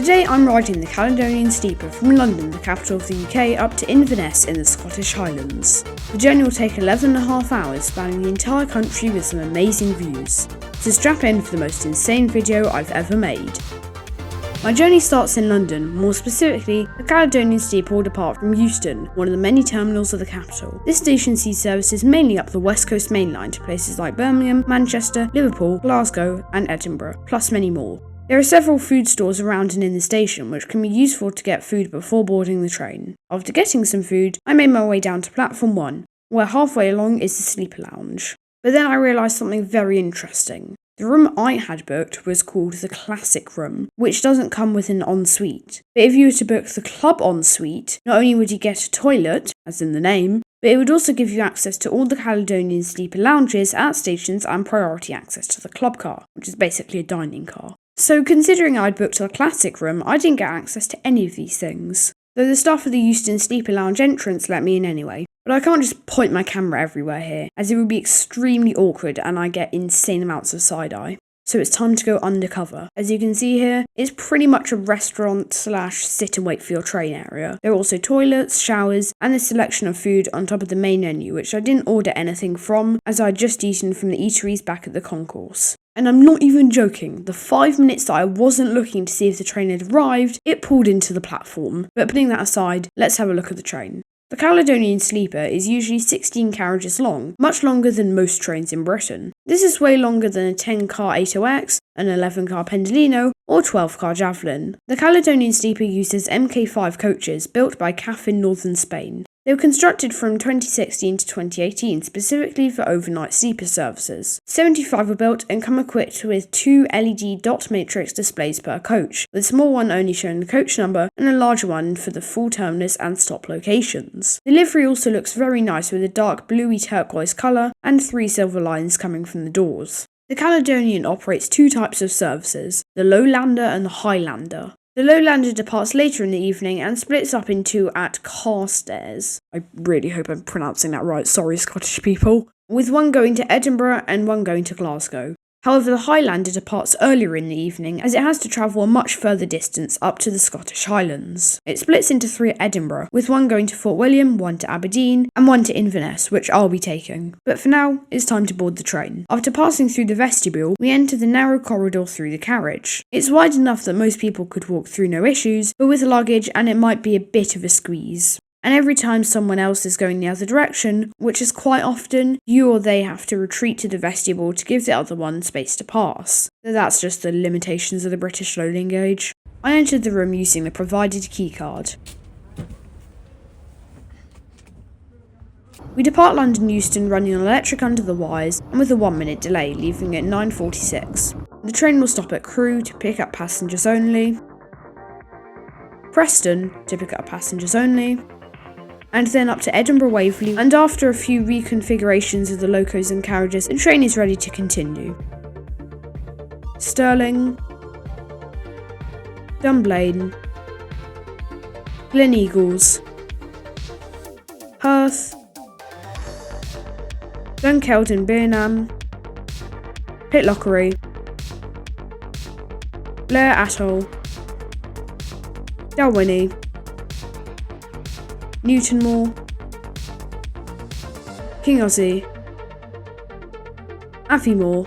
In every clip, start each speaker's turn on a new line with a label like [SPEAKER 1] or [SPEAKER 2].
[SPEAKER 1] Today I'm riding the Caledonian Sleeper from London, the capital of the UK, up to Inverness in the Scottish Highlands. The journey will take 11.5 hours, spanning the entire country with some amazing views. So strap in for the most insane video I've ever made. My journey starts in London. More specifically, the Caledonian Sleeper will depart from Euston, one of the many terminals of the capital. This station sees services mainly up the West Coast Main Line to places like Birmingham, Manchester, Liverpool, Glasgow and Edinburgh, plus many more. There are several food stores around and in the station, which can be useful to get food before boarding the train. After getting some food, I made my way down to platform 1, where halfway along is the sleeper lounge. But then I realised something very interesting. The room I had booked was called the Classic Room, which doesn't come with an ensuite. But if you were to book the Club Ensuite, not only would you get a toilet, as in the name, but it would also give you access to all the Caledonian Sleeper lounges at stations and priority access to the club car, which is basically a dining car. So considering I'd booked the Classic Room, I didn't get access to any of these things. Though the staff of the Euston Sleeper Lounge entrance let me in anyway. But I can't just point my camera everywhere here, as it would be extremely awkward and I get insane amounts of side-eye. So it's time to go undercover. As you can see here, it's pretty much a restaurant / sit and wait for your train area. There are also toilets, showers, and a selection of food on top of the main menu, which I didn't order anything from, as I'd just eaten from the eateries back at the concourse. And I'm not even joking, the 5 minutes that I wasn't looking to see if the train had arrived, it pulled into the platform. But putting that aside, let's have a look at the train. The Caledonian Sleeper is usually 16 carriages long, much longer than most trains in Britain. This is way longer than a 10-car 80X, an 11-car Pendolino, or 12-car Javelin. The Caledonian Sleeper uses Mk5 coaches built by CAF in northern Spain. They were constructed from 2016 to 2018 specifically for overnight sleeper services. 75 were built and come equipped with 2 LED dot matrix displays per coach, with a small one only showing the coach number and a larger one for the full terminus and stop locations. The livery also looks very nice with a dark bluey turquoise colour and 3 silver lines coming from the doors. The Caledonian operates 2 types of services, the Lowlander and the Highlander. The Lowlander departs later in the evening and splits up into at Carstairs. I really hope I'm pronouncing that right, sorry Scottish people. With one going to Edinburgh and one going to Glasgow. However, the Highlander departs earlier in the evening as it has to travel a much further distance up to the Scottish Highlands. It splits into 3 at Edinburgh, with one going to Fort William, one to Aberdeen, and one to Inverness, which I'll be taking. But for now, it's time to board the train. After passing through the vestibule, we enter the narrow corridor through the carriage. It's wide enough that most people could walk through no issues, but with luggage and it might be a bit of a squeeze. And every time someone else is going the other direction, which is quite often, you or they have to retreat to the vestibule to give the other one space to pass. That's just the limitations of the British loading gauge. I entered the room using the provided keycard. We depart London Euston running on electric under the wires and with a 1-minute delay, leaving at 9:46. The train will stop at Crewe to pick up passengers only, Preston to pick up passengers only, and then up to Edinburgh Waverley, and after a few reconfigurations of the locos and carriages, the train is ready to continue. Stirling, Dunblane, Gleneagles, Perth, Dunkeld Burnham, Pitlochry, Blair Atholl, Dalwhinnie, Newtonmore, Kingossie, Aviemore,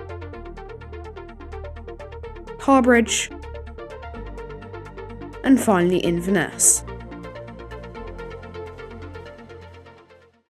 [SPEAKER 1] Harbridge, and finally Inverness.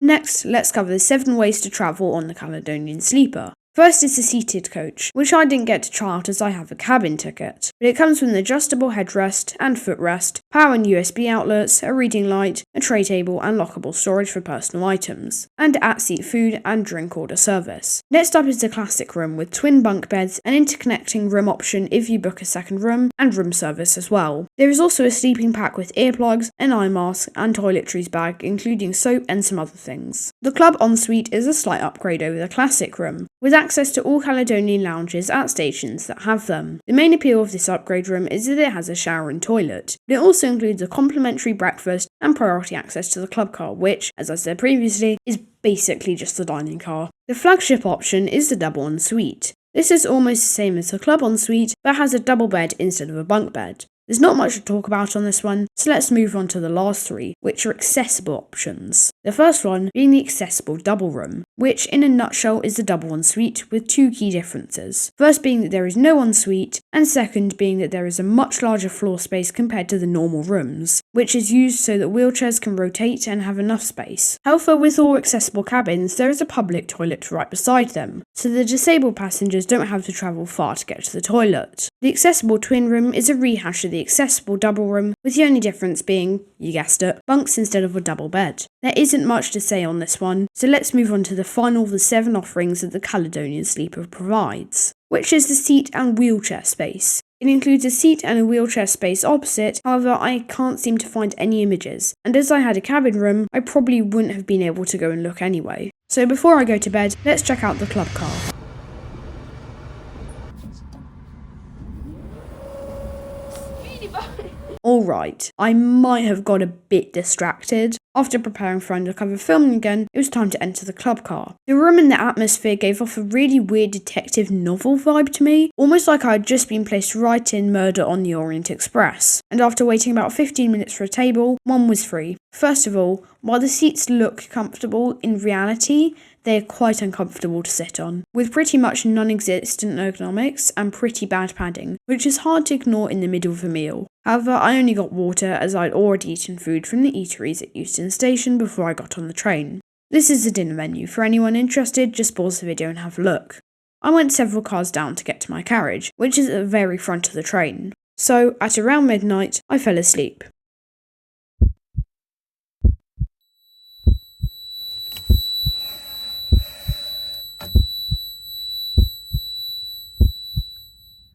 [SPEAKER 1] Next, let's cover the 7 ways to travel on the Caledonian Sleeper. First is the seated coach, which I didn't get to try out as I have a cabin ticket, but it comes with an adjustable headrest and footrest, power and USB outlets, a reading light, a tray table and lockable storage for personal items, and at-seat food and drink order service. Next up is the Classic Room with twin bunk beds, an interconnecting room option if you book a second room, and room service as well. There is also a sleeping pack with earplugs, an eye mask and toiletries bag, including soap and some other things. The Club Ensuite is a slight upgrade over the Classic Room, with access to all Caledonian lounges at stations that have them. The main appeal of this upgrade room is that it has a shower and toilet, but it also includes a complimentary breakfast and priority access to the club car, which, as I said previously, is basically just the dining car. The flagship option is the double ensuite. This is almost the same as the Club Ensuite, but has a double bed instead of a bunk bed. There's not much to talk about on this one, so let's move on to the last three, which are accessible options. The first one being the accessible double room, which in a nutshell is the double ensuite with two key differences. First being that there is no ensuite, and second being that there is a much larger floor space compared to the normal rooms, which is used so that wheelchairs can rotate and have enough space. However, with all accessible cabins, there is a public toilet right beside them, so the disabled passengers don't have to travel far to get to the toilet. The accessible twin room is a rehash of the accessible double room, with the only difference being, you guessed it, bunks instead of a double bed. There isn't much to say on this one, so let's move on to the final of the 7 offerings that the Caledonian Sleeper provides, which is the seat and wheelchair space. It includes a seat and a wheelchair space opposite, however I can't seem to find any images, and as I had a cabin room, I probably wouldn't have been able to go and look anyway. So before I go to bed, let's check out the club car. Alright, I might have got a bit distracted. After preparing for undercover filming again, it was time to enter the club car. The room and the atmosphere gave off a really weird detective novel vibe to me, almost like I had just been placed right in Murder on the Orient Express. And after waiting about 15 minutes for a table, one was free. First of all, while the seats look comfortable, in reality, they are quite uncomfortable to sit on, with pretty much non-existent ergonomics and pretty bad padding, which is hard to ignore in the middle of a meal. However, I only got water as I'd already eaten food from the eateries at Euston Station before I got on the train. This is the dinner menu. For anyone interested, just pause the video and have a look. I went several cars down to get to my carriage, which is at the very front of the train. So, at around midnight, I fell asleep.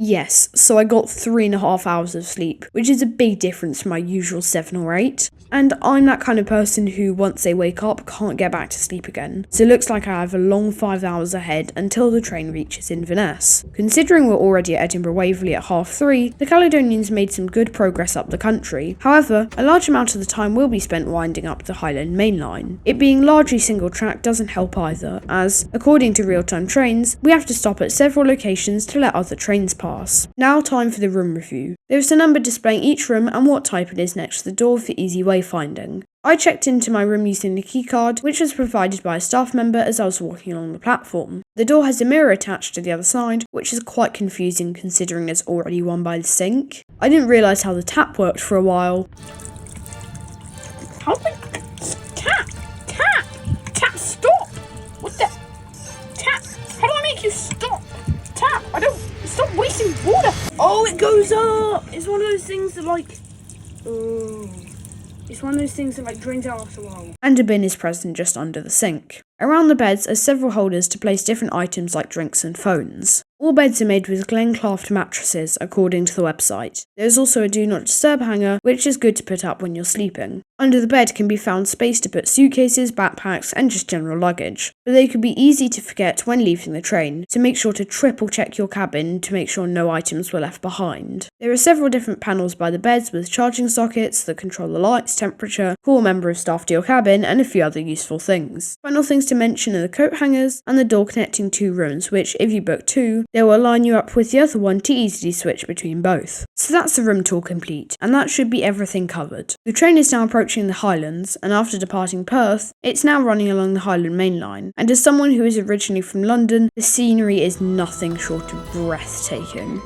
[SPEAKER 1] Yes, so I got 3.5 hours of sleep, which is a big difference from my usual 7 or 8. And I'm that kind of person who, once they wake up, can't get back to sleep again. So it looks like I have a long 5 hours ahead until the train reaches Inverness. Considering we're already at Edinburgh Waverley at 3:30, the Caledonians made some good progress up the country. However, a large amount of the time will be spent winding up the Highland Main Line. It being largely single track doesn't help either, as, according to real-time trains, we have to stop at several locations to let other trains pass. Now time for the room review. There is a number displaying each room and what type it is next to the door for easy wayfinding. I checked into my room using a keycard, which was provided by a staff member as I was walking along the platform. The door has a mirror attached to the other side, which is quite confusing considering there's already one by the sink. I didn't realise how the tap worked for a while. How the... Tap, stop! What the... Tap, how do I make you stop? Tap, I don't... Stop wasting water! Oh, it goes up! It's one of those things that It's one of those things that drains out after a while. And a bin is present just under the sink. Around the beds are several holders to place different items like drinks and phones. All beds are made with Glencraft mattresses, according to the website. There is also a Do Not Disturb hanger, which is good to put up when you're sleeping. Under the bed can be found space to put suitcases, backpacks, and just general luggage. But they could be easy to forget when leaving the train, so make sure to triple check your cabin to make sure no items were left behind. There are several different panels by the beds with charging sockets that control the lights, temperature, call a member of staff to your cabin, and a few other useful things. Final things to mention are the coat hangers and the door connecting 2 rooms, which, if you book 2, they will line you up with the other one to easily switch between both. So that's the room tour complete, and that should be everything covered. The train is now approaching the Highlands, and after departing Perth, it's now running along the Highland Main Line, and as someone who is originally from London, the scenery is nothing short of breathtaking.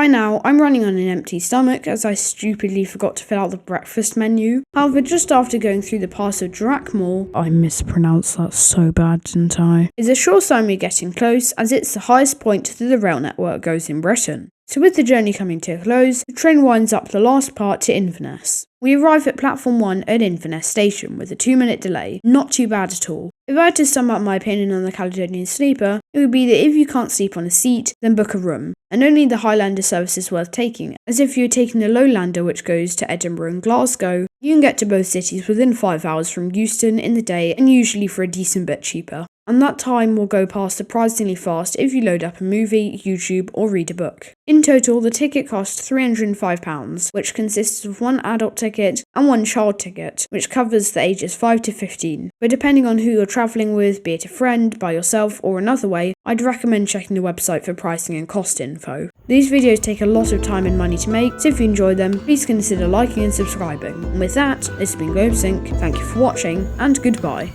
[SPEAKER 1] now, I'm running on an empty stomach as I stupidly forgot to fill out the breakfast menu. However, just after going through the pass of Drakmore, I mispronounced that so bad, didn't I? Is a sure sign we're getting close, as it's the highest point that the rail network goes in Britain. So with the journey coming to a close, the train winds up the last part to Inverness. We arrive at platform 1 at Inverness station with a 2-minute delay, not too bad at all. If I had to sum up my opinion on the Caledonian Sleeper, it would be that if you can't sleep on a seat, then book a room. And only the Highlander service is worth taking, as if you're taking the Lowlander which goes to Edinburgh and Glasgow, you can get to both cities within 5 hours from Euston in the day and usually for a decent bit cheaper. And that time will go past surprisingly fast if you load up a movie, YouTube or read a book. In total, the ticket costs £305, which consists of one adult ticket and one child ticket, which covers the ages 5 to 15. But depending on who you're travelling with, be it a friend, by yourself or another way, I'd recommend checking the website for pricing and cost info. These videos take a lot of time and money to make, so if you enjoy them, please consider liking and subscribing. And with that, this has been GlobeSync, thank you for watching, and goodbye.